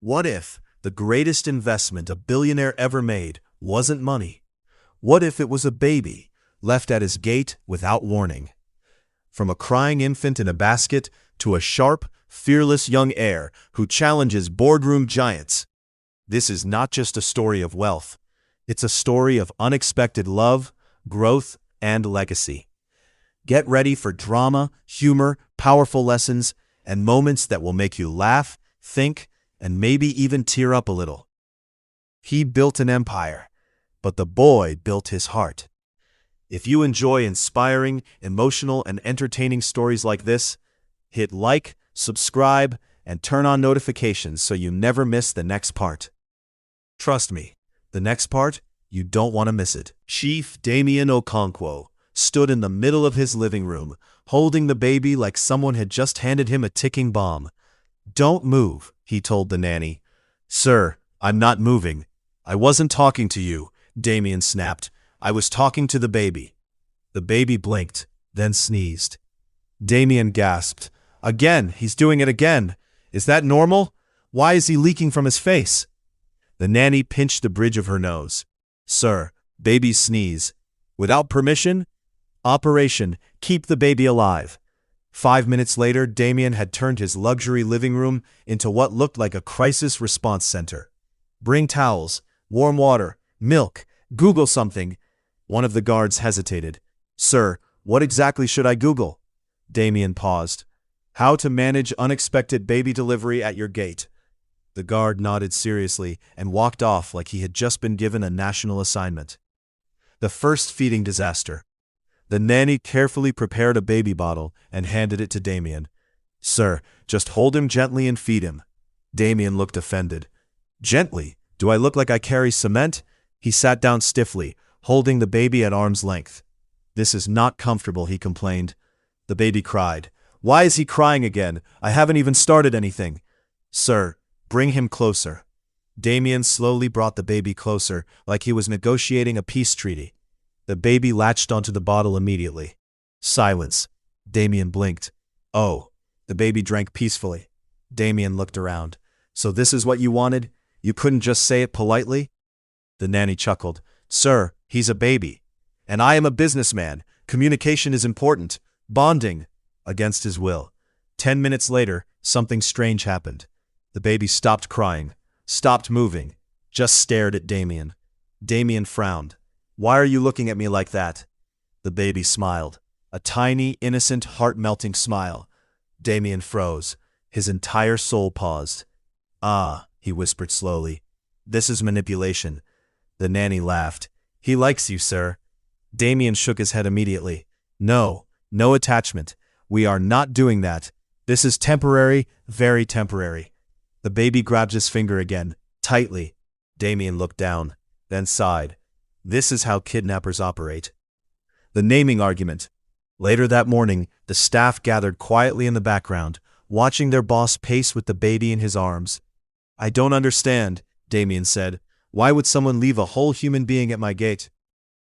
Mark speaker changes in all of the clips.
Speaker 1: What if the greatest investment a billionaire ever made wasn't money? What if it was a baby left at his gate without warning? From a crying infant in a basket to a sharp, fearless young heir who challenges boardroom giants, this is not just a story of wealth. It's a story of unexpected love, growth, and legacy. Get ready for drama, humor, powerful lessons, and moments that will make you laugh, think, and maybe even tear up a little. He built an empire, but the boy built his heart. If you enjoy inspiring, emotional, and entertaining stories like this, hit like, subscribe, and turn on notifications so you never miss the next part. Trust me, the next part, you don't want to miss it. Chief Damien Okonkwo stood in the middle of his living room, holding the baby like someone had just handed him a ticking bomb. "Don't move," he told the nanny. "Sir, I'm not moving. I wasn't talking to you," Damien snapped. "I was talking to the baby." The baby blinked, then sneezed. Damien gasped. "Again, he's doing it again. Is that normal? Why is he leaking from his face?" The nanny pinched the bridge of her nose. "Sir, babies sneeze. Without permission? Operation Keep the Baby Alive." 5 minutes later, Damien had turned his luxury living room into what looked like a crisis response center. "Bring towels, warm water, milk, Google something." One of the guards hesitated. "Sir, what exactly should I Google?" Damien paused. "How to manage unexpected baby delivery at your gate." The guard nodded seriously and walked off like he had just been given a national assignment. The first feeding disaster. The nanny carefully prepared a baby bottle and handed it to Damien. "Sir, just hold him gently and feed him." Damien looked offended. "Gently? Do I look like I carry cement?" He sat down stiffly, holding the baby at arm's length. "This is not comfortable," he complained. The baby cried. "Why is he crying again? I haven't even started anything." "Sir, bring him closer." Damien slowly brought the baby closer, like he was negotiating a peace treaty. The baby latched onto the bottle immediately. Silence. Damien blinked. "Oh." The baby drank peacefully. Damien looked around. "So this is what you wanted? You couldn't just say it politely?" The nanny chuckled. "Sir, he's a baby. And I am a businessman. Communication is important. Bonding." Against his will. 10 minutes later, something strange happened. The baby stopped crying, stopped moving, just stared at Damien. Damien frowned. "Why are you looking at me like that?" The baby smiled. A tiny, innocent, heart-melting smile. Damien froze. His entire soul paused. "Ah," he whispered slowly. "This is manipulation." The nanny laughed. "He likes you, sir." Damien shook his head immediately. "No, no attachment. We are not doing that. This is temporary, very temporary." The baby grabbed his finger again, tightly. Damien looked down, then sighed. This is how kidnappers operate. The naming argument. Later that morning, the staff gathered quietly in the background, watching their boss pace with the baby in his arms. "I don't understand," Damien said. "Why would someone leave a whole human being at my gate?"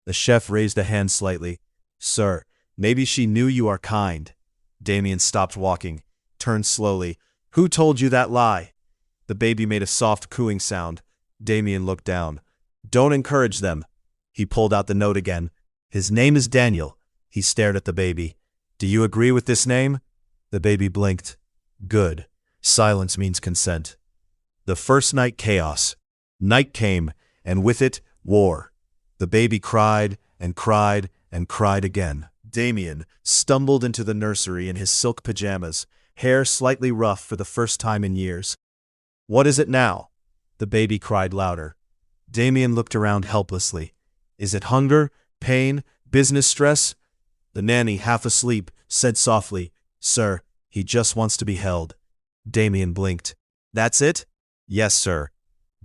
Speaker 1: The chef raised a hand slightly. "Sir, maybe she knew you are kind." Damien stopped walking, turned slowly. "Who told you that lie?" The baby made a soft cooing sound. Damien looked down. "Don't encourage them." He pulled out the note again. "His name is Daniel." He stared at the baby. "Do you agree with this name?" The baby blinked. "Good. Silence means consent." The first night chaos. Night came, and with it, war. The baby cried and cried and cried again. Damien stumbled into the nursery in his silk pajamas, hair slightly rough for the first time in years. "What is it now?" The baby cried louder. Damien looked around helplessly. "Is it hunger, pain, business stress?" The nanny, half asleep, said softly, "Sir, he just wants to be held." Damien blinked. "That's it?" "Yes, sir."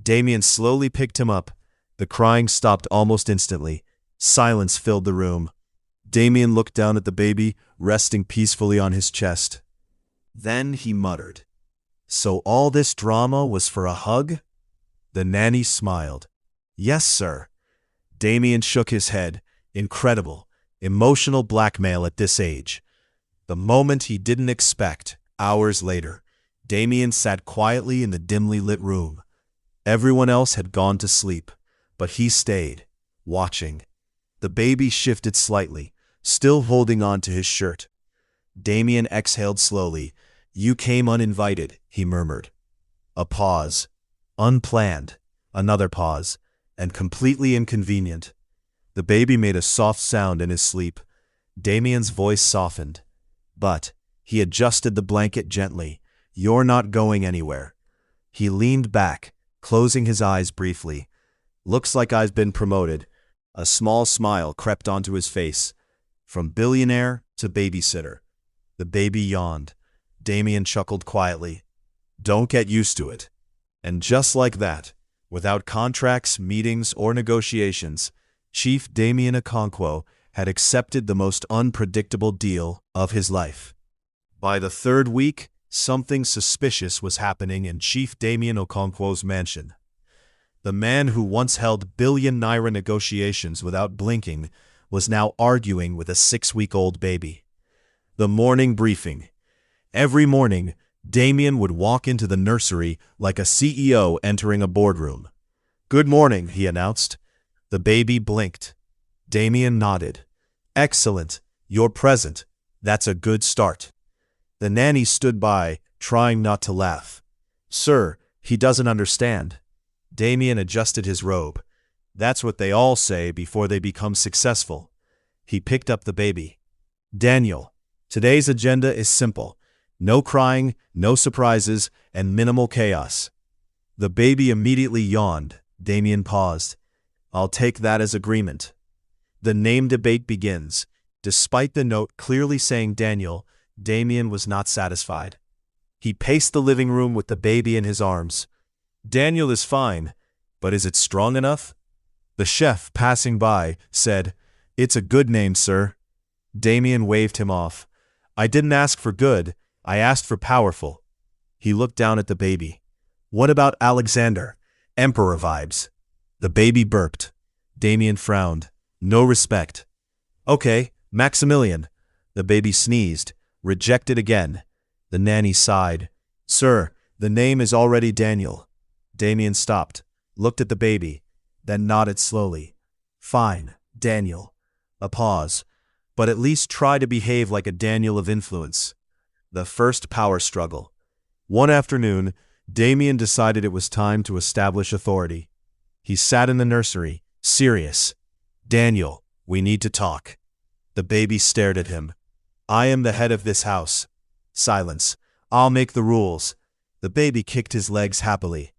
Speaker 1: Damien slowly picked him up. The crying stopped almost instantly. Silence filled the room. Damien looked down at the baby, resting peacefully on his chest. Then he muttered, "So all this drama was for a hug?" The nanny smiled. "Yes, sir." Damien shook his head. Incredible, emotional blackmail at this age. The moment he didn't expect, hours later, Damien sat quietly in the dimly lit room. Everyone else had gone to sleep, but he stayed, watching. The baby shifted slightly, still holding on to his shirt. Damien exhaled slowly. "You came uninvited," he murmured. A pause. Unplanned. Another pause. And completely inconvenient. The baby made a soft sound in his sleep. Damien's voice softened. "But," he adjusted the blanket gently, "you're not going anywhere." He leaned back, closing his eyes briefly. "Looks like I've been promoted." A small smile crept onto his face. From billionaire to babysitter. The baby yawned. Damien chuckled quietly. "Don't get used to it." And just like that, without contracts, meetings, or negotiations, Chief Damien Okonkwo had accepted the most unpredictable deal of his life. By the third week, something suspicious was happening in Chief Damien Okonkwo's mansion. The man who once held billion naira negotiations without blinking was now arguing with a 6-week-old baby. The morning briefing. Every morning, Damien would walk into the nursery like a CEO entering a boardroom. "Good morning," he announced. The baby blinked. Damien nodded. "Excellent. You're present. That's a good start." The nanny stood by, trying not to laugh. "Sir, he doesn't understand." Damien adjusted his robe. "That's what they all say before they become successful." He picked up the baby. "Daniel, today's agenda is simple. No crying, no surprises, and minimal chaos." The baby immediately yawned. Damien paused. "I'll take that as agreement." The name debate begins. Despite the note clearly saying Daniel, Damien was not satisfied. He paced the living room with the baby in his arms. "Daniel is fine, but is it strong enough?" The chef, passing by, said, "It's a good name, sir." Damien waved him off. "I didn't ask for good, I asked for powerful." He looked down at the baby. "What about Alexander? Emperor vibes." The baby burped. Damien frowned. "No respect." "Okay, Maximilian." The baby sneezed. "Rejected again." The nanny sighed. "Sir, the name is already Daniel." Damien stopped, looked at the baby, then nodded slowly. "Fine, Daniel." A pause. "But at least try to behave like a Daniel of influence." The first power struggle. One afternoon, Damien decided it was time to establish authority. He sat in the nursery, serious. "Daniel, we need to talk." The baby stared at him. "I am the head of this house." Silence. "I'll make the rules." The baby kicked his legs happily.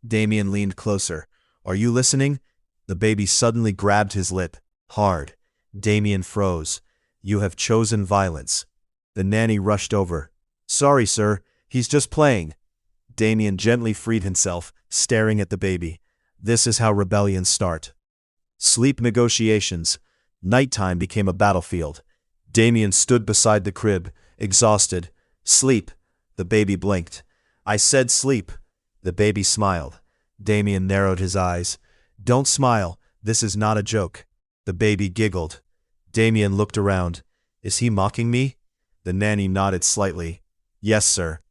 Speaker 1: Damien leaned closer. "Are you listening?" The baby suddenly grabbed his lip. Hard. Damien froze. "You have chosen violence." The nanny rushed over. "Sorry, sir. He's just playing." Damien gently freed himself, staring at the baby. This is how rebellions start. Sleep negotiations. Nighttime became a battlefield. Damien stood beside the crib, exhausted. "Sleep." The baby blinked. "I said sleep." The baby smiled. Damien narrowed his eyes. "Don't smile. This is not a joke." The baby giggled. Damien looked around. "Is he mocking me?" The nanny nodded slightly. "Yes, sir."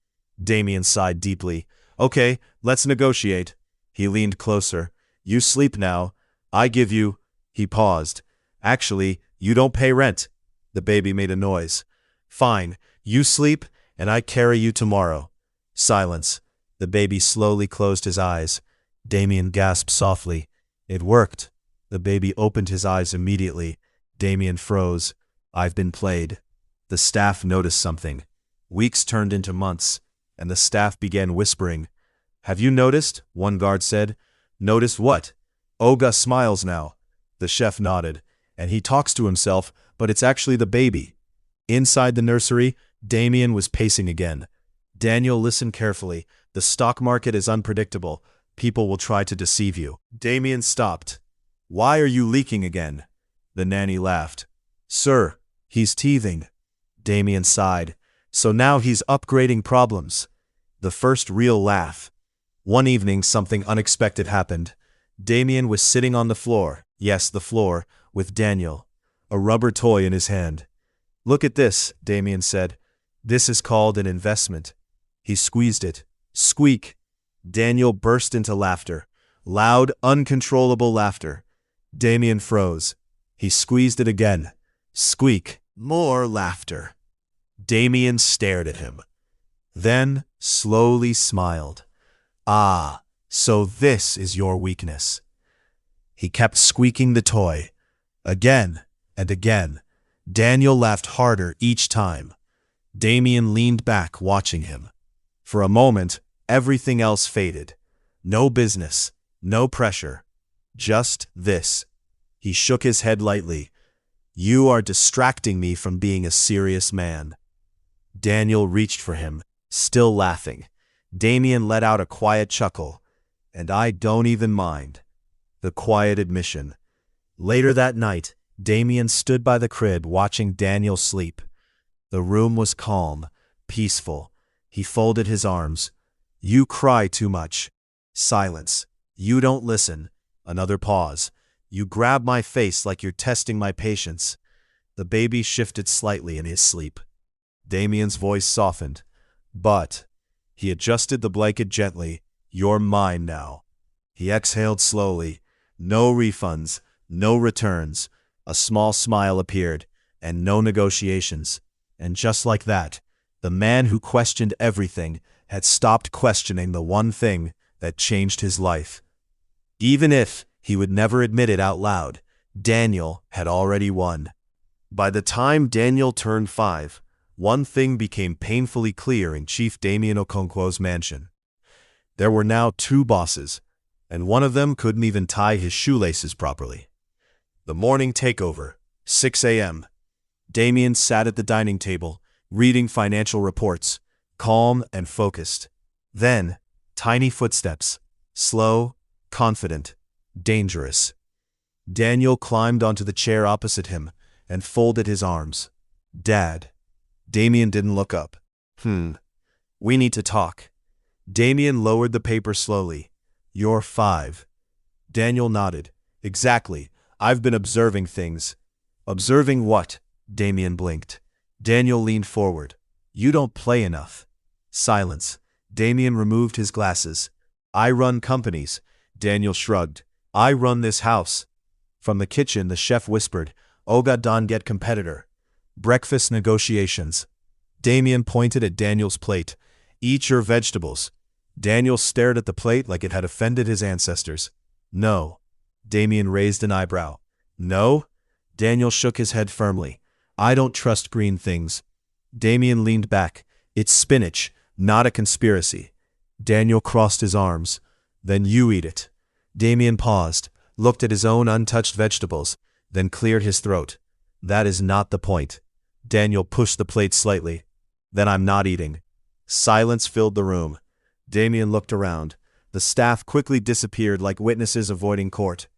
Speaker 1: Damien sighed deeply. "Okay, let's negotiate." He leaned closer. "You sleep now. I give you—" He paused. "Actually, you don't pay rent." The baby made a noise. "Fine, you sleep, and I carry you tomorrow." Silence. The baby slowly closed his eyes. Damien gasped softly. It worked. The baby opened his eyes immediately. Damien froze. "I've been played." The staff noticed something. Weeks turned into months, and the staff began whispering. "Have you noticed?" one guard said. "Noticed what?" "Oga smiles now." The chef nodded. "And he talks to himself, but it's actually the baby." Inside the nursery, Damien was pacing again. "Daniel, listen carefully. The stock market is unpredictable. People will try to deceive you." Damien stopped. "Why are you leaking again?" The nanny laughed. "Sir, he's teething." Damien sighed. "So now he's upgrading problems." The first real laugh. One evening, something unexpected happened. Damien was sitting on the floor, yes, the floor, with Daniel, a rubber toy in his hand. "Look at this," Damien said. "This is called an investment." He squeezed it. Squeak! Daniel burst into laughter. Loud, uncontrollable laughter. Damien froze. He squeezed it again. Squeak! More laughter. Damien stared at him. Then slowly smiled. Ah, so this is your weakness. He kept squeaking the toy. Again and again. Daniel laughed harder each time. Damien leaned back, watching him. For a moment, everything else faded. No business, no pressure. Just this. He shook his head lightly. You are distracting me from being a serious man. Daniel reached for him, still laughing. Damien let out a quiet chuckle. And I don't even mind. The quiet admission. Later that night, Damien stood by the crib watching Daniel sleep. The room was calm, peaceful. He folded his arms. You cry too much. Silence. You don't listen. Another pause. You grab my face like you're testing my patience. The baby shifted slightly in his sleep. Damien's voice softened. But he adjusted the blanket gently. You're mine now. He exhaled slowly. No refunds, no returns. A small smile appeared, and no negotiations. And just like that, the man who questioned everything had stopped questioning the one thing that changed his life. Even if he would never admit it out loud, Daniel had already won. By the time Daniel turned 5, one thing became painfully clear in Chief Damien Okonkwo's mansion. There were now 2 bosses, and one of them couldn't even tie his shoelaces properly. The morning takeover, 6 a.m. Damien sat at the dining table, reading financial reports, calm and focused. Then, tiny footsteps, slow, confident, dangerous. Daniel climbed onto the chair opposite him and folded his arms. Dad. Damien didn't look up. We need to talk. Damien lowered the paper slowly. You're 5. Daniel nodded. Exactly. I've been observing things. Observing what? Damien blinked. Daniel leaned forward. You don't play enough. Silence. Damien removed his glasses. I run companies. Daniel shrugged. I run this house. From the kitchen, the chef whispered, Oga don get competitor. Breakfast negotiations. Damien pointed at Daniel's plate. Eat your vegetables. Daniel stared at the plate like it had offended his ancestors. No. Damien raised an eyebrow. No? Daniel shook his head firmly. I don't trust green things. Damien leaned back. It's spinach, not a conspiracy. Daniel crossed his arms. Then you eat it. Damien paused, looked at his own untouched vegetables, then cleared his throat. That is not the point. Daniel pushed the plate slightly. Then I'm not eating. Silence filled the room. Damien looked around. The staff quickly disappeared like witnesses avoiding court.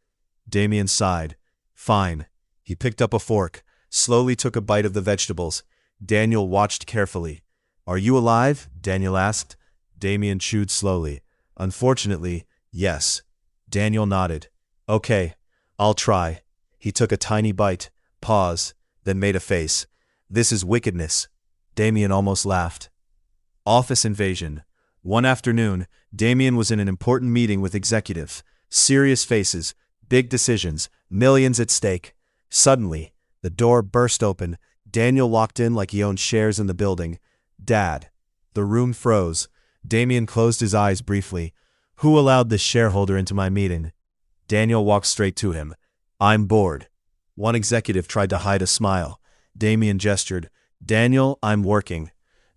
Speaker 1: Damien sighed. Fine. He picked up a fork, slowly took a bite of the vegetables. Daniel watched carefully. Are you alive? Daniel asked. Damien chewed slowly. Unfortunately, yes. Daniel nodded. Okay, I'll try. He took a tiny bite, paused, then made a face. This is wickedness. Damien almost laughed. Office invasion. One afternoon, Damien was in an important meeting with executives. Serious faces, big decisions, millions at stake. Suddenly, the door burst open. Daniel walked in like he owned shares in the building. Dad. The room froze. Damien closed his eyes briefly. Who allowed this shareholder into my meeting? Daniel walked straight to him. I'm bored. One executive tried to hide a smile. Damien gestured. Daniel, I'm working.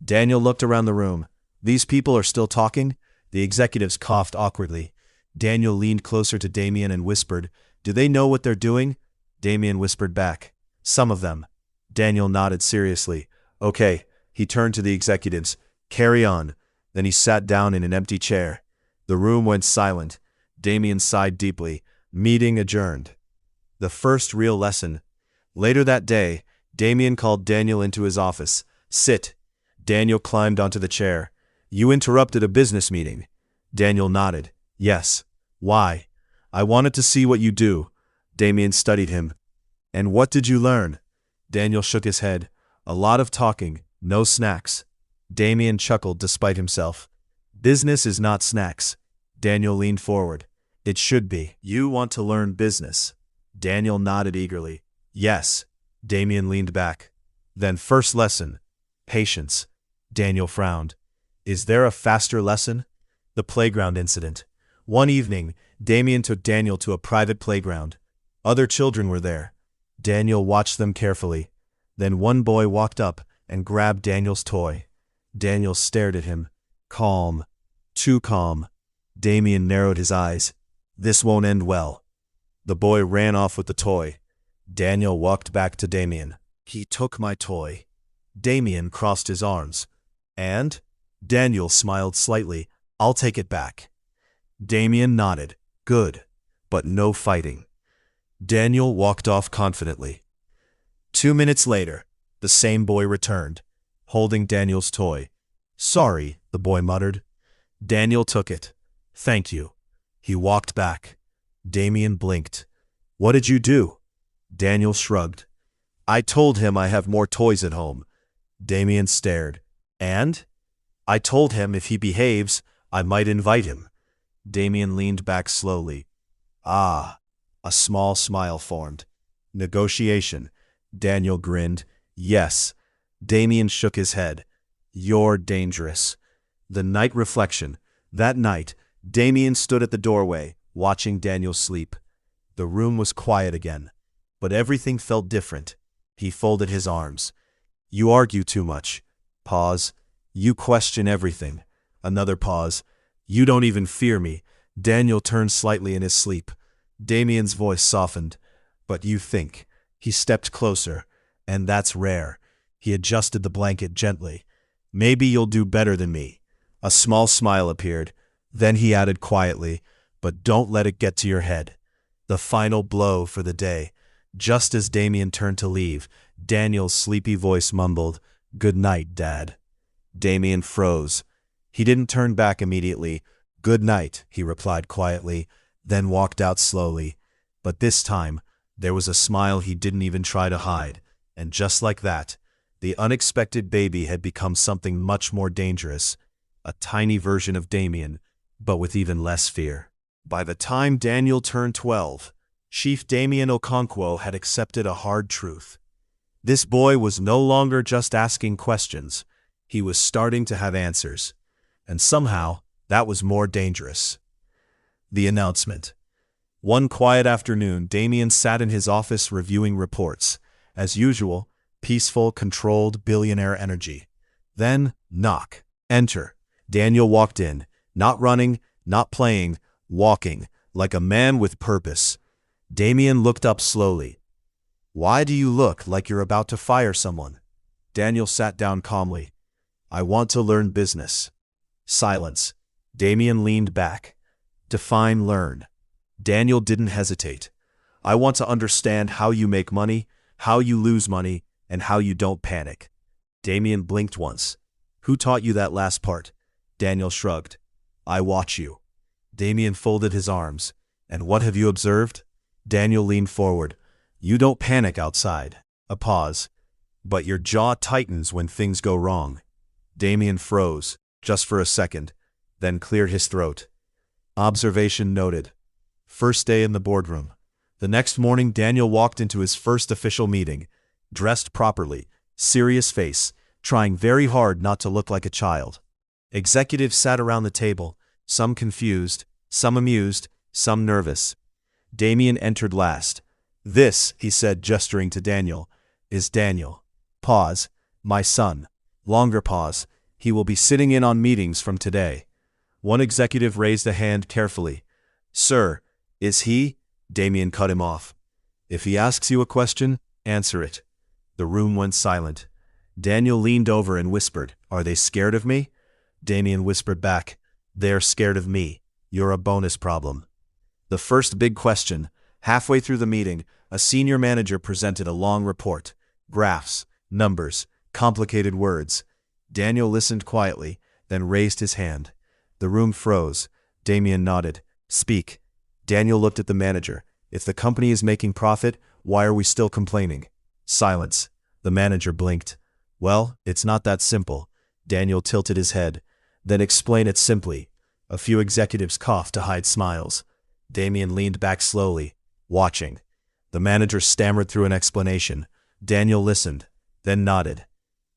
Speaker 1: Daniel looked around the room. These people are still talking? The executives coughed awkwardly. Daniel leaned closer to Damien and whispered, Do they know what they're doing? Damien whispered back. Some of them. Daniel nodded seriously. Okay. He turned to the executives. Carry on. Then he sat down in an empty chair. The room went silent. Damien sighed deeply. Meeting adjourned. The first real lesson. Later that day, Damien called Daniel into his office. Sit. Daniel climbed onto the chair. You interrupted a business meeting. Daniel nodded. Yes. Why? I wanted to see what you do. Damien studied him. And what did you learn? Daniel shook his head. A lot of talking, no snacks. Damien chuckled despite himself. Business is not snacks. Daniel leaned forward. It should be. You want to learn business? Daniel nodded eagerly. Yes. Damien leaned back. Then first lesson. Patience. Daniel frowned. Is there a faster lesson? The playground incident. One evening, Damien took Daniel to a private playground. Other children were there. Daniel watched them carefully. Then one boy walked up and grabbed Daniel's toy. Daniel stared at him. Calm. Too calm. Damien narrowed his eyes. This won't end well. The boy ran off with the toy. Daniel walked back to Damien. He took my toy. Damien crossed his arms. And? Daniel smiled slightly. I'll take it back. Damien nodded. Good. But no fighting. Daniel walked off confidently. 2 minutes later, the same boy returned, holding Daniel's toy. Sorry, the boy muttered. Daniel took it. Thank you. He walked back. Damien blinked. What did you do? Daniel shrugged. I told him I have more toys at home. Damien stared. And? I told him if he behaves, I might invite him. Damien leaned back slowly. Ah. A small smile formed. Negotiation. Daniel grinned. Yes. Damien shook his head. You're dangerous. The night reflection. That night, Damien stood at the doorway, watching Daniel sleep. The room was quiet again, but everything felt different. He folded his arms. You argue too much. Pause. You question everything. Another pause. You don't even fear me. Daniel turned slightly in his sleep. Damien's voice softened. But you think. He stepped closer. And that's rare. He adjusted the blanket gently. Maybe you'll do better than me. A small smile appeared. Then he added quietly, but don't let it get to your head. The final blow for the day. Just as Damien turned to leave, Daniel's sleepy voice mumbled, Good night, Dad. Damien froze. He didn't turn back immediately. Good night, he replied quietly, then walked out slowly. But this time, there was a smile he didn't even try to hide. And just like that, the unexpected baby had become something much more dangerous. A tiny version of Damien, but with even less fear. By the time Daniel turned 12, Chief Damien Okonkwo had accepted a hard truth. This boy was no longer just asking questions. He was starting to have answers. And somehow, that was more dangerous. The announcement. One quiet afternoon, Damien sat in his office reviewing reports. As usual, peaceful, controlled, billionaire energy. Then, knock. Enter. Daniel walked in, not running, not playing, walking, like a man with purpose. Damien looked up slowly. Why do you look like you're about to fire someone? Daniel sat down calmly. I want to learn business. Silence. Damien leaned back. Define learn. Daniel didn't hesitate. I want to understand how you make money, how you lose money, and how you don't panic. Damien blinked once. Who taught you that last part? Daniel shrugged. I watch you. Damien folded his arms. And what have you observed? Daniel leaned forward. You don't panic outside. A pause. But your jaw tightens when things go wrong. Damien froze, just for a second, then cleared his throat. Observation noted. First day in the boardroom. The next morning, Daniel walked into his first official meeting, dressed properly, serious face, trying very hard not to look like a child. Executives sat around the table, some confused, some amused, some nervous. Damien entered last. This, he said, gesturing to Daniel, is Daniel. Pause. My son. Longer pause. He will be sitting in on meetings from today. One executive raised a hand carefully. Sir, is he? Damien cut him off. If he asks you a question, answer it. The room went silent. Daniel leaned over and whispered, Are they scared of me? Damien whispered back, They're scared of me. You're a bonus problem. The first big question. Halfway through the meeting, a senior manager presented a long report. Graphs, numbers, complicated words. Daniel listened quietly, then raised his hand. The room froze. Damien nodded. Speak. Daniel looked at the manager. If the company is making profit, why are we still complaining? Silence. The manager blinked. Well, it's not that simple. Daniel tilted his head. Then explain it simply. A few executives coughed to hide smiles. Damien leaned back slowly, watching. The manager stammered through an explanation. Daniel listened, then nodded.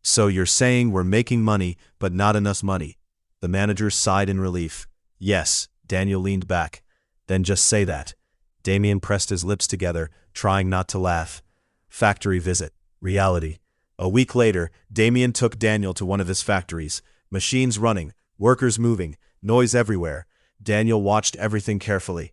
Speaker 1: So you're saying we're making money, but not enough money? The manager sighed in relief. Yes, Daniel leaned back. Then just say that. Damien pressed his lips together, trying not to laugh. Factory visit. Reality. A week later, Damien took Daniel to one of his factories. Machines running, workers moving, noise everywhere. Daniel watched everything carefully.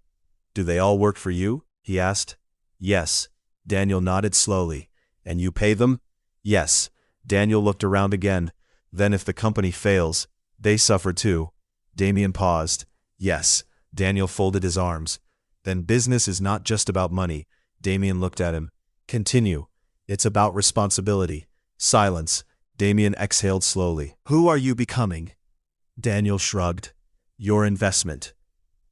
Speaker 1: Do they all work for you? He asked. Yes. Daniel nodded slowly. And you pay them? Yes. Daniel looked around again. Then if the company fails, they suffer too. Damien paused. Yes. Daniel folded his arms. Then business is not just about money. Damien looked at him. Continue. It's about responsibility. Silence. Damien exhaled slowly. Who are you becoming? Daniel shrugged. Your investment.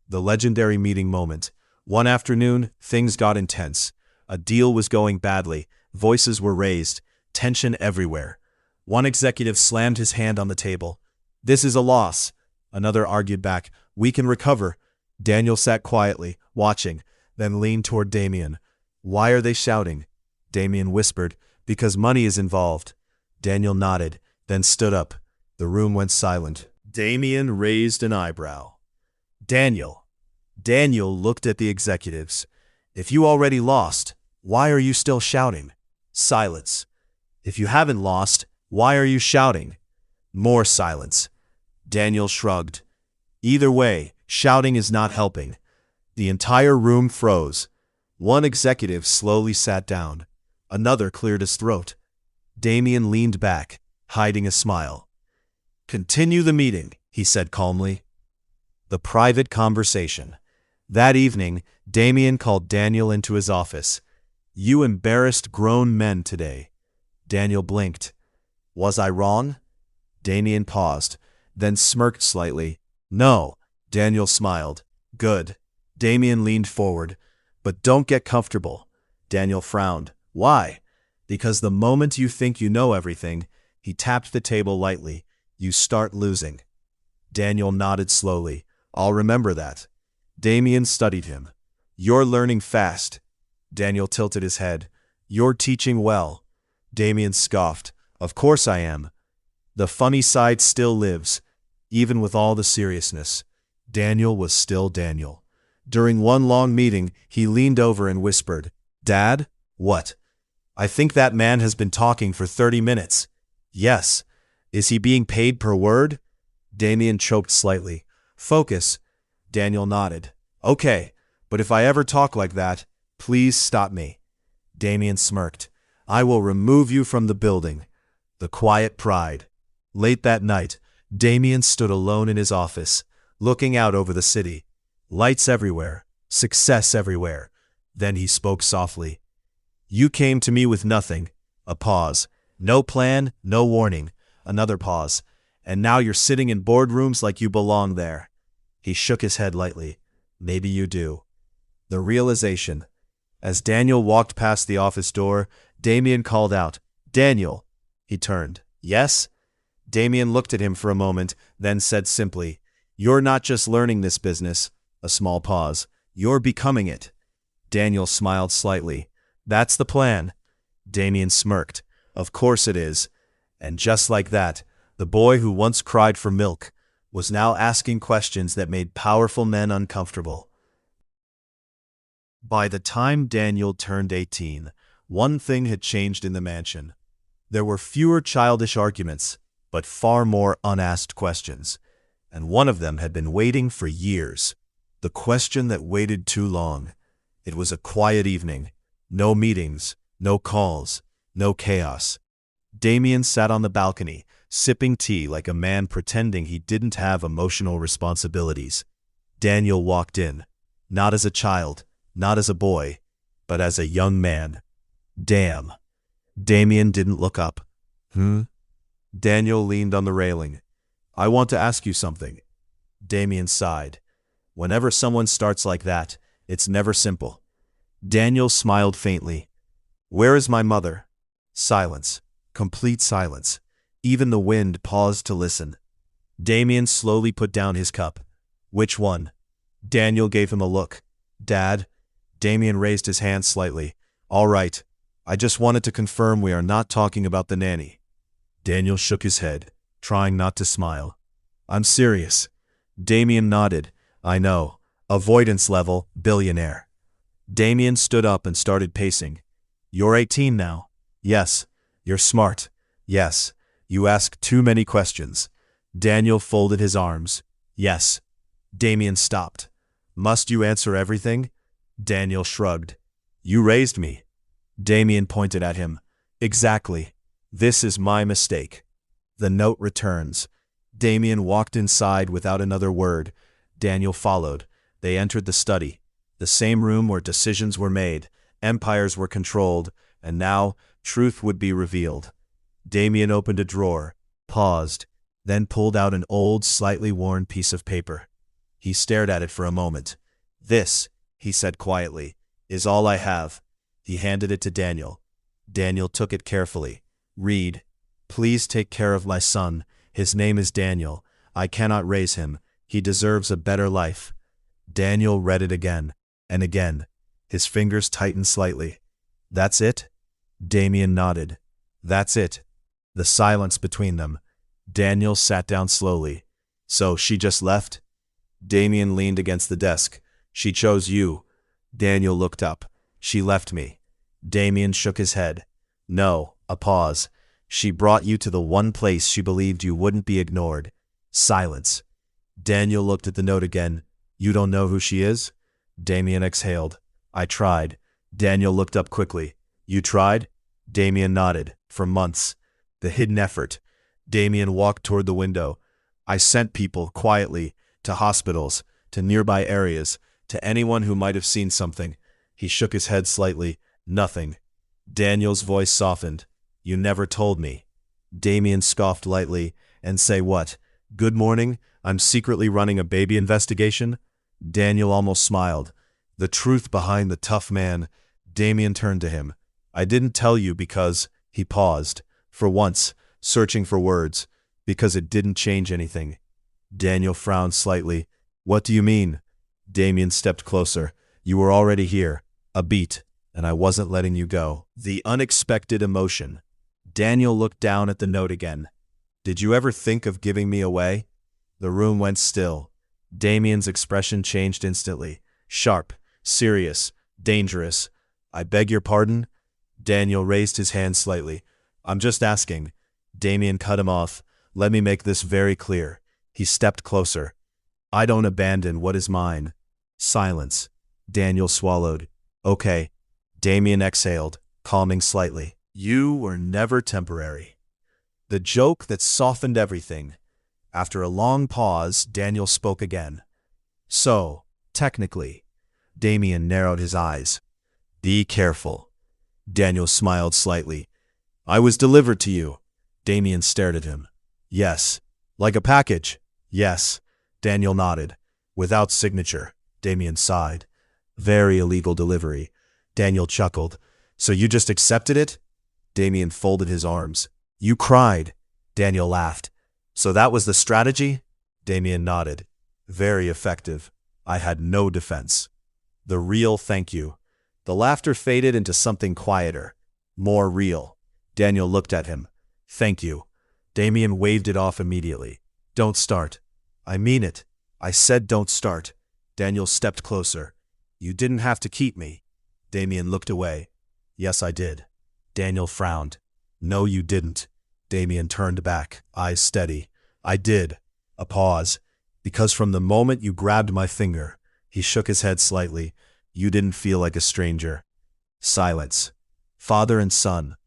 Speaker 1: The legendary meeting moment. One afternoon, things got intense. A deal was going badly. Voices were raised. Tension everywhere. One executive slammed his hand on the table. This is a loss. Another argued back. We can recover. Daniel sat quietly, watching, then leaned toward Damien. Why are they shouting? Damien whispered. Because money is involved. Daniel nodded, then stood up. The room went silent. Damien raised an eyebrow. Daniel looked at the executives. If you already lost, why are you still shouting? Silence. If you haven't lost, why are you shouting? More silence. Daniel shrugged. Either way, shouting is not helping. The entire room froze. One executive slowly sat down. Another cleared his throat. Damien leaned back, hiding a smile. Continue the meeting, he said calmly. The private conversation. That evening, Damien called Daniel into his office. You embarrassed grown men today. Daniel blinked. Was I wrong? Damien paused, then smirked slightly. No. Daniel smiled. Good. Damien leaned forward. But don't get comfortable. Daniel frowned. Why? Because the moment you think you know everything, he tapped the table lightly, you start losing. Daniel nodded slowly. I'll remember that. Damien studied him. You're learning fast. Daniel tilted his head. You're teaching well. Damien scoffed. Of course I am. The funny side still lives, even with all the seriousness. Daniel was still Daniel. During one long meeting, he leaned over and whispered, Dad? What? I think that man has been talking for 30 minutes. Yes. Is he being paid per word? Damien choked slightly. Focus. Daniel nodded. Okay, but if I ever talk like that, please stop me. Damien smirked. I will remove you from the building. The quiet pride. Late that night, Damien stood alone in his office, looking out over the city. Lights everywhere, success everywhere. Then he spoke softly. You came to me with nothing. A pause. No plan, no warning. Another pause. And now you're sitting in boardrooms like you belong there. He shook his head lightly. Maybe you do. The realization. As Daniel walked past the office door, Damien called out, Daniel. He turned. Yes? Damien looked at him for a moment, then said simply, You're not just learning this business. A small pause. You're becoming it. Daniel smiled slightly. That's the plan. Damien smirked. Of course it is. And just like that, the boy who once cried for milk was now asking questions that made powerful men uncomfortable. By the time Daniel turned 18, one thing had changed in the mansion. There were fewer childish arguments, but far more unasked questions. And one of them had been waiting for years. The question that waited too long. It was a quiet evening. No meetings, no calls, no chaos. Damien sat on the balcony, sipping tea like a man pretending he didn't have emotional responsibilities. Daniel walked in, not as a child, not as a boy, but as a young man. Damn. Damien didn't look up. Daniel leaned on the railing. I want to ask you something. Damien sighed. Whenever someone starts like that, it's never simple. Daniel smiled faintly. Where is my mother? Silence. Complete silence. Even the wind paused to listen. Damien slowly put down his cup. Which one? Daniel gave him a look. Dad? Damien raised his hand slightly. All right. I just wanted to confirm we are not talking about the nanny. Daniel shook his head, trying not to smile. I'm serious. Damien nodded. I know. Avoidance level, billionaire. Damien stood up and started pacing. You're 18 now. Yes. You're smart. Yes. You ask too many questions. Daniel folded his arms. Yes. Damien stopped. Must you answer everything? Daniel shrugged. You raised me. Damien pointed at him. Exactly. This is my mistake. The note returns. Damien walked inside without another word. Daniel followed. They entered the study, the same room where decisions were made, empires were controlled, and now truth would be revealed. Damien opened a drawer, paused, then pulled out an old, slightly worn piece of paper. He stared at it for a moment. This, he said quietly, is all I have. He handed it to Daniel. Daniel took it carefully. Read. Please take care of my son. His name is Daniel. I cannot raise him. He deserves a better life. Daniel read it again and again. His fingers tightened slightly. That's it? Damien nodded. That's it. The silence between them. Daniel sat down slowly. So she just left? Damien leaned against the desk. She chose you. Daniel looked up. She left me. Damien shook his head. No, a pause. She brought you to the one place she believed you wouldn't be ignored. Silence. Daniel looked at the note again. You don't know who she is? Damien exhaled. I tried. Daniel looked up quickly. You tried? Damien nodded. For months. The hidden effort. Damien walked toward the window. I sent people, quietly, to hospitals, to nearby areas, to anyone who might have seen something. He shook his head slightly. Nothing. Daniel's voice softened. You never told me. Damien scoffed lightly. And say what? Good morning, I'm secretly running a baby investigation? Daniel almost smiled. The truth behind the tough man. Damien turned to him. I didn't tell you because, he paused, for once, searching for words, because it didn't change anything. Daniel frowned slightly. What do you mean? Damien stepped closer. You were already here, a beat, and I wasn't letting you go. The unexpected emotion. Daniel looked down at the note again. Did you ever think of giving me away? The room went still. Damien's expression changed instantly. Sharp, serious, dangerous. I beg your pardon? Daniel raised his hand slightly. I'm just asking. Damien cut him off. Let me make this very clear. He stepped closer. I don't abandon what is mine. Silence. Daniel swallowed. Okay. Damien exhaled, calming slightly. You were never temporary. The joke that softened everything. After a long pause, Daniel spoke again. So, technically, Damien narrowed his eyes. Be careful. Daniel smiled slightly. I was delivered to you. Damien stared at him. Yes. Like a package? Yes. Daniel nodded. Without signature. Damien sighed. Very illegal delivery. Daniel chuckled. So you just accepted it? Damien folded his arms. You cried. Daniel laughed. So that was the strategy? Damien nodded. Very effective. I had no defense. The real thank you. The laughter faded into something quieter. More real. Daniel looked at him. Thank you. Damien waved it off immediately. Don't start. I mean it. I said don't start. Daniel stepped closer. You didn't have to keep me. Damien looked away. Yes, I did. Daniel frowned. No, you didn't. Damien turned back, eyes steady. I did. A pause. Because from the moment you grabbed my finger, he shook his head slightly, you didn't feel like a stranger. Silence. Father and son.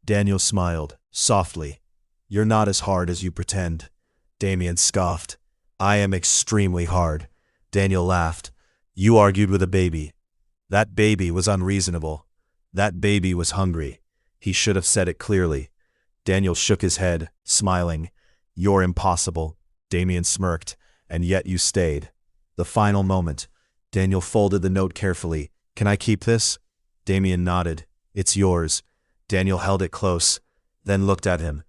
Speaker 1: Daniel smiled, softly. You're not as hard as you pretend. Damien scoffed. I am extremely hard. Daniel laughed. You argued with a baby. That baby was unreasonable. That baby was hungry. He should have said it clearly. Daniel shook his head, smiling. You're impossible. Damien smirked. And yet you stayed. The final moment. Daniel folded the note carefully. Can I keep this? Damien nodded. It's yours. Daniel held it close, then looked at him.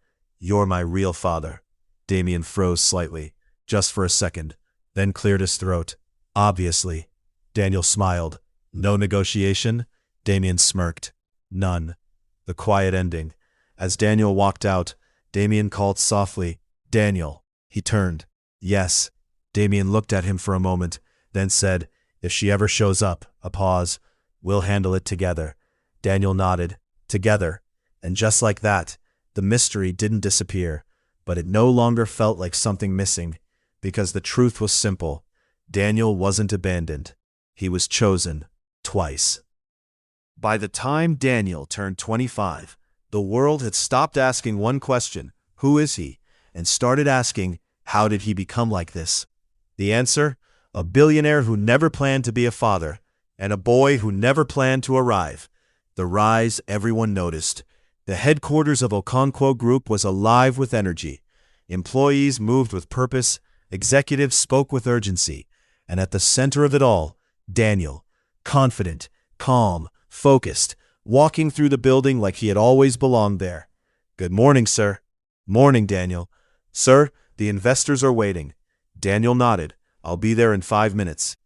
Speaker 1: "You're my real father." Damien froze slightly, just for a second, then cleared his throat. "Obviously." Daniel smiled. "No negotiation?" Damien smirked. "None." The quiet ending. As Daniel walked out, Damien called softly, "Daniel." He turned. "Yes." Damien looked at him for a moment, then said, "If she ever shows up," a pause, "we'll handle it together." Daniel nodded. Together. And just like that, the mystery didn't disappear, but it no longer felt like something missing, because the truth was simple. Daniel wasn't abandoned. He was chosen. Twice. By the time Daniel turned 25, the world had stopped asking one question, "Who is he?" and started asking, "How did he become like this?" The answer? A billionaire who never planned to be a father, and a boy who never planned to arrive. The rise everyone noticed. The headquarters of Okonkwo Group was alive with energy. Employees moved with purpose, executives spoke with urgency, and at the center of it all, Daniel, confident, calm, focused, walking through the building like he had always belonged there. "Good morning, sir." "Morning, Daniel." "Sir, the investors are waiting." Daniel nodded. "I'll be there in 5 minutes."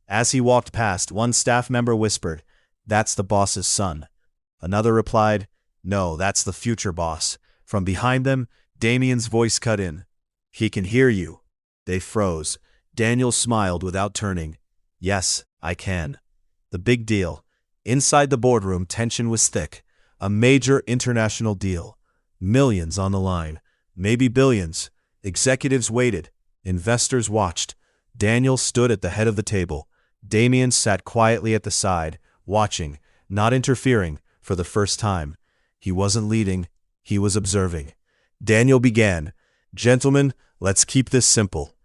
Speaker 1: As he walked past, one staff member whispered, "That's the boss's son." Another replied, "No, that's the future boss." From behind them, Damien's voice cut in. "He can hear you." They froze. Daniel smiled without turning. "Yes, I can." The big deal. Inside the boardroom, tension was thick. A major international deal. Millions on the line. Maybe billions. Executives waited. Investors watched. Daniel stood at the head of the table. Damien sat quietly at the side, watching, not interfering, for the first time. He wasn't leading, he was observing. Daniel began, "Gentlemen, let's keep this simple."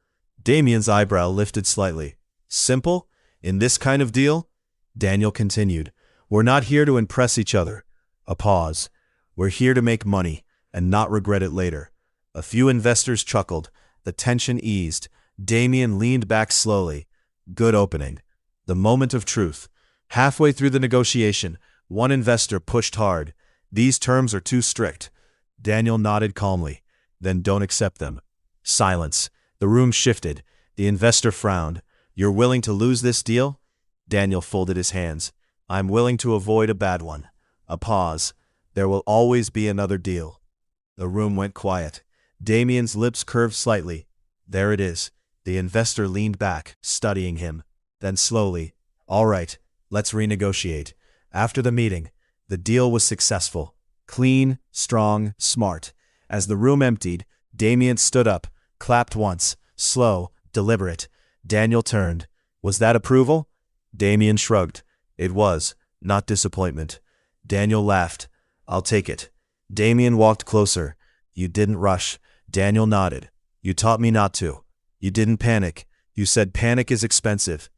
Speaker 1: Damien's eyebrow lifted slightly. "Simple? In this kind of deal?" Daniel continued, "We're not here to impress each other." A pause. "We're here to make money, and not regret it later." A few investors chuckled. The tension eased. Damien leaned back slowly. Good opening. The moment of truth. Halfway through the negotiation, one investor pushed hard. "These terms are too strict." Daniel nodded calmly. "Then don't accept them." Silence. The room shifted. The investor frowned. "You're willing to lose this deal?" Daniel folded his hands. "I'm willing to avoid a bad one." A pause. "There will always be another deal." The room went quiet. Damien's lips curved slightly. "There it is." The investor leaned back, studying him. Then slowly, "All right, let's renegotiate." After the meeting, the deal was successful. Clean, strong, smart. As the room emptied, Damien stood up, clapped once, slow, deliberate. Daniel turned. "Was that approval?" Damien shrugged. "It was, not disappointment." Daniel laughed. "I'll take it." Damien walked closer. "You didn't rush." Daniel nodded. "You taught me not to." "You didn't panic." "You said panic is expensive."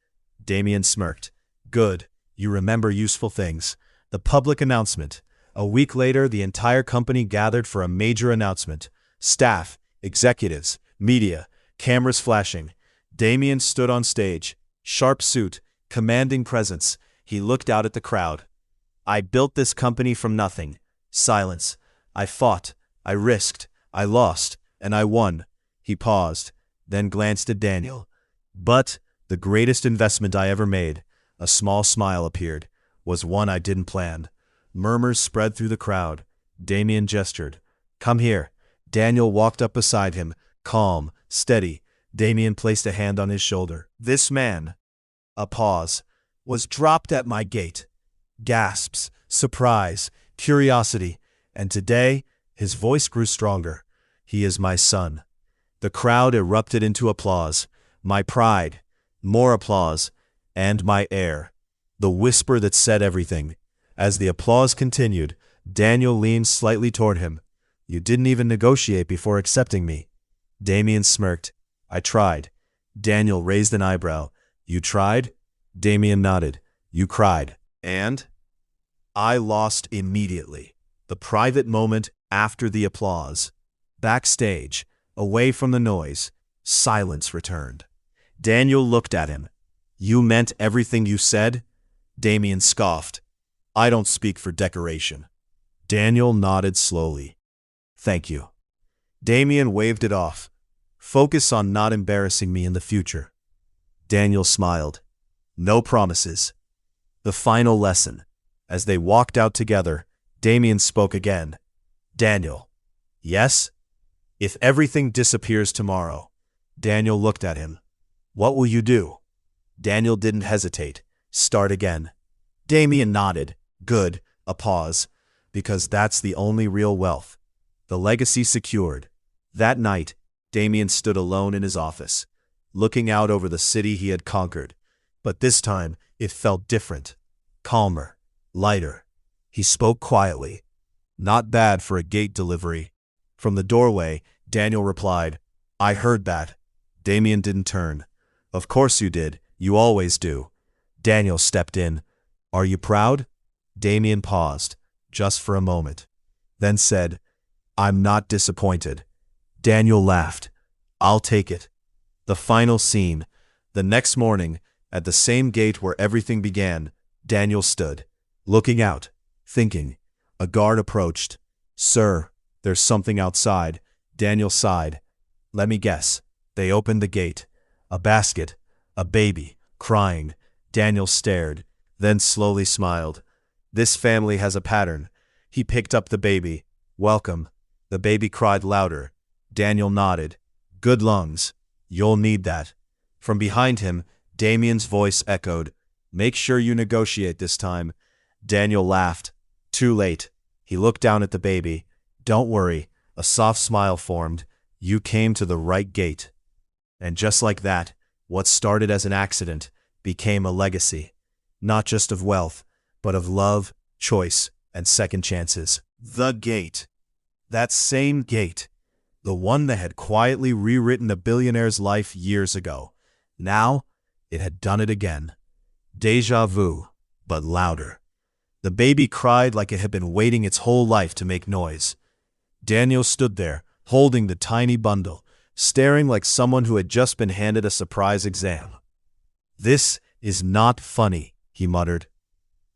Speaker 1: Damien smirked. "Good. You remember useful things." The public announcement. A week later, the entire company gathered for a major announcement. Staff, executives, media, cameras flashing. Damien stood on stage. Sharp suit, commanding presence. He looked out at the crowd. "I built this company from nothing." Silence. "I fought. I risked. I lost. And I won." He paused, then glanced at Daniel. "But the greatest investment I ever made," a small smile appeared, "was one I didn't plan." Murmurs spread through the crowd. Damien gestured. "Come here." Daniel walked up beside him, calm, steady. Damien placed a hand on his shoulder. "This man," a pause, "was dropped at my gate." Gasps, surprise, curiosity, and today, his voice grew stronger. "He is my son." The crowd erupted into applause. "My pride." More applause. "And my heir." The whisper that said everything. As the applause continued, Daniel leaned slightly toward him. "You didn't even negotiate before accepting me." Damien smirked. "I tried." Daniel raised an eyebrow. "You tried?" Damien nodded. "You cried." "And?" "I lost immediately." The private moment after the applause. Backstage, away from the noise, silence returned. Daniel looked at him. "You meant everything you said?" Damien scoffed. "I don't speak for decoration." Daniel nodded slowly. "Thank you." Damien waved it off. Focus on not embarrassing me in the future. Daniel smiled. No promises. The final lesson. As they walked out together, Damien spoke again. Daniel. Yes? If everything disappears tomorrow. Daniel looked at him. What will you do? Daniel didn't hesitate. Start again. Damien nodded. Good. A pause. Because that's the only real wealth. The legacy secured. That night, Damien stood alone in his office, looking out over the city he had conquered. But this time, it felt different. Calmer. Lighter. He spoke quietly. Not bad for a gate delivery. From the doorway, Daniel replied, I heard that. Damien didn't turn. Of course you did. You always do. Daniel stepped in. Are you proud? Damien paused, just for a moment. Then said, I'm not disappointed. Daniel laughed. I'll take it. The final scene. The next morning, at the same gate where everything began, Daniel stood, looking out, thinking. A guard approached. Sir, there's something outside. Daniel sighed. Let me guess. They opened the gate. A basket. A baby, crying. Daniel stared, then slowly smiled. This family has a pattern. He picked up the baby. Welcome. The baby cried louder. Daniel nodded. Good lungs. You'll need that. From behind him, Damien's voice echoed. Make sure you negotiate this time. Daniel laughed. Too late. He looked down at the baby. Don't worry. A soft smile formed. You came to the right gate. And just like that, what started as an accident became a legacy. Not just of wealth, but of love, choice, and second chances. The gate. That same gate. The one that had quietly rewritten a billionaire's life years ago. Now, it had done it again. Deja vu, but louder. The baby cried like it had been waiting its whole life to make noise. Daniel stood there, holding the tiny bundle, staring like someone who had just been handed a surprise exam. This is not funny, he muttered.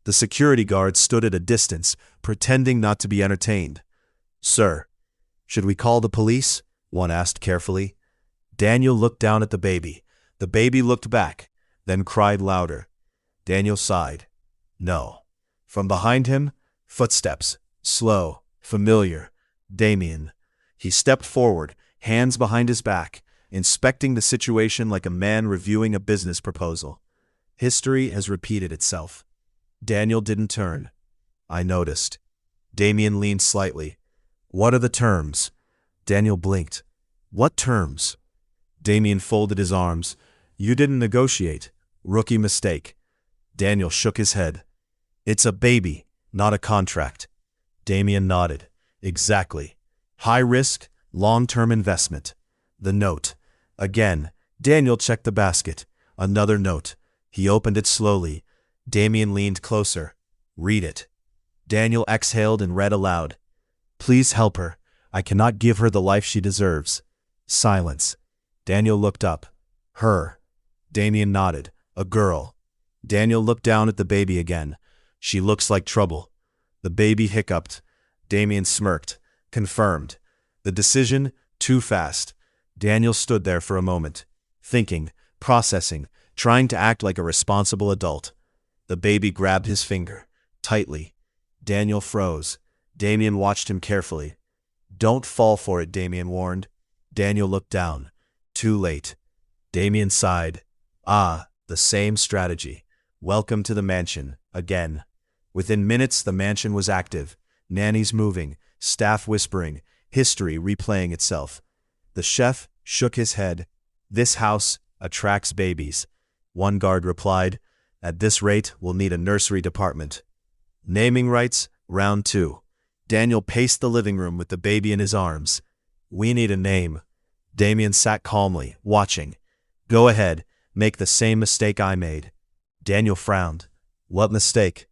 Speaker 1: The security guard stood at a distance, pretending not to be entertained. Sir, should we call the police? One asked carefully. Daniel looked down at the baby. The baby looked back, then cried louder. Daniel sighed. No. From behind him, footsteps, slow, familiar. Damien. He stepped forward, hands behind his back, inspecting the situation like a man reviewing a business proposal. History has repeated itself. Daniel didn't turn. I noticed. Damien leaned slightly. What are the terms? Daniel blinked. What terms? Damien folded his arms. You didn't negotiate. Rookie mistake. Daniel shook his head. It's a baby, not a contract. Damien nodded. Exactly. High risk, long-term investment. The note. Again, Daniel checked the basket. Another note. He opened it slowly. Damien leaned closer. Read it. Daniel exhaled and read aloud. Please help her. I cannot give her the life she deserves. Silence. Daniel looked up. Her. Damien nodded. A girl. Daniel looked down at the baby again. She looks like trouble. The baby hiccuped. Damien smirked. Confirmed. The decision, too fast. Daniel stood there for a moment, thinking, processing, trying to act like a responsible adult. The baby grabbed his finger, tightly. Daniel froze. Damien watched him carefully. Don't fall for it, Damien warned. Daniel looked down. Too late. Damien sighed. Ah, the same strategy. Welcome to the mansion, again. Within minutes, the mansion was active. Nannies moving, staff whispering, history replaying itself. The chef shook his head. This house attracts babies. One guard replied, at this rate, we'll need a nursery department. Naming rights, round 2. Daniel paced the living room with the baby in his arms. We need a name. Damien sat calmly, watching. Go ahead, make the same mistake I made. Daniel frowned. What mistake?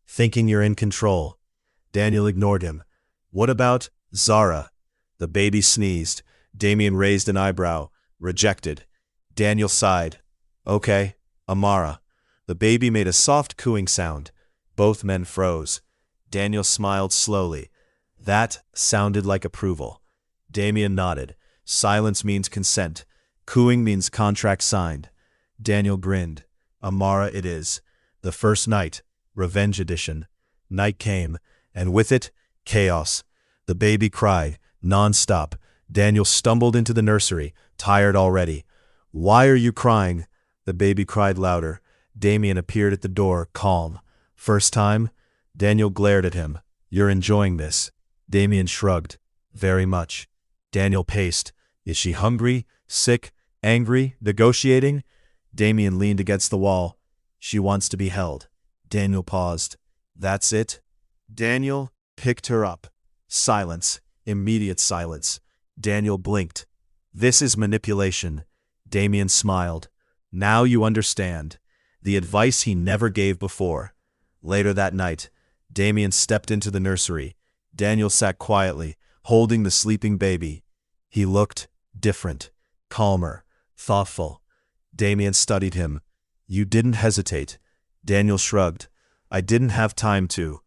Speaker 1: Thinking you're in control. Daniel ignored him. What about Zara? The baby sneezed. Damien raised an eyebrow. Rejected. Daniel sighed. Okay, Amara. The baby made a soft cooing sound. Both men froze. Daniel smiled slowly. That sounded like approval. Damien nodded. Silence means consent. Cooing means contract signed. Daniel grinned. Amara it is. The first night, Revenge Edition. Night came, and with it, chaos. The baby cried, non-stop. Daniel stumbled into the nursery, tired already. Why are you crying? The baby cried louder. Damien appeared at the door, calm. First time? Daniel glared at him. You're enjoying this. Damien shrugged. Very much. Daniel paced. Is she hungry, sick, angry, negotiating? Damien leaned against the wall. She wants to be held. Daniel paused. That's it? Daniel picked her up. Silence. Immediate silence. Daniel blinked. This is manipulation. Damien smiled. Now you understand. The advice he never gave before. Later that night, Damien stepped into the nursery. Daniel sat quietly, holding the sleeping baby. He looked different, calmer, thoughtful. Damien studied him. You didn't hesitate. Daniel shrugged. I didn't have time to.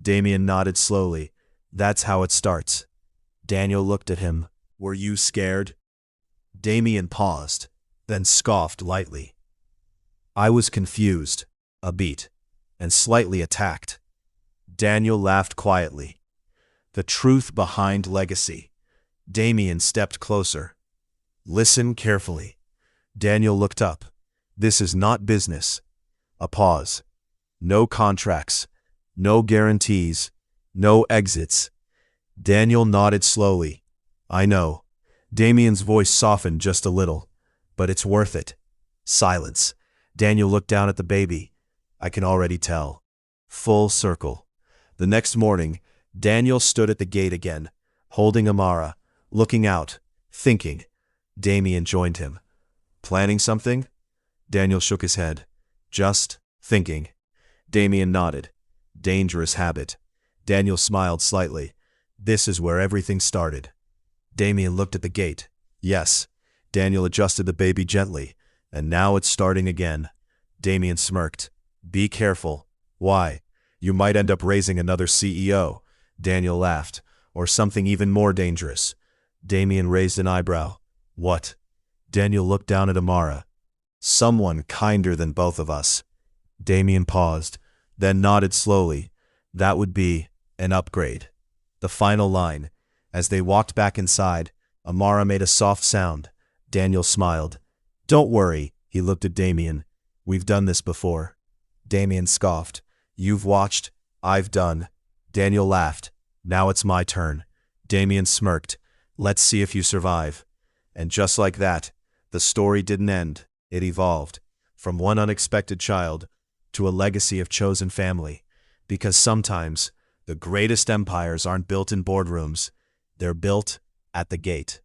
Speaker 1: Damien nodded slowly. That's how it starts. Daniel looked at him. Were you scared? Damien paused, then scoffed lightly. I was confused, a beat, and slightly attacked. Daniel laughed quietly. The truth behind legacy. Damien stepped closer. Listen carefully. Daniel looked up. This is not business. A pause. No contracts. No guarantees. No exits. Daniel nodded slowly. I know. Damien's voice softened just a little. But it's worth it. Silence. Daniel looked down at the baby. I can already tell. Full circle. The next morning, Daniel stood at the gate again, holding Amara, looking out, thinking. Damien joined him. Planning something? Daniel shook his head. Just thinking. Damien nodded. Dangerous habit. Daniel smiled slightly. This is where everything started. Damien looked at the gate. Yes. Daniel adjusted the baby gently. And now it's starting again. Damien smirked. Be careful. Why? You might end up raising another CEO. Daniel laughed. Or something even more dangerous. Damien raised an eyebrow. What? Daniel looked down at Amara. Someone kinder than both of us. Damien paused, then nodded slowly. That would be an upgrade. The final line. As they walked back inside, Amara made a soft sound. Daniel smiled. Don't worry, he looked at Damien. We've done this before. Damien scoffed. You've watched, I've done. Daniel laughed. Now it's my turn. Damien smirked. Let's see if you survive. And just like that, the story didn't end. It evolved. From one unexpected child to a legacy of chosen family. Because sometimes, the greatest empires aren't built in boardrooms. They're built at the gate.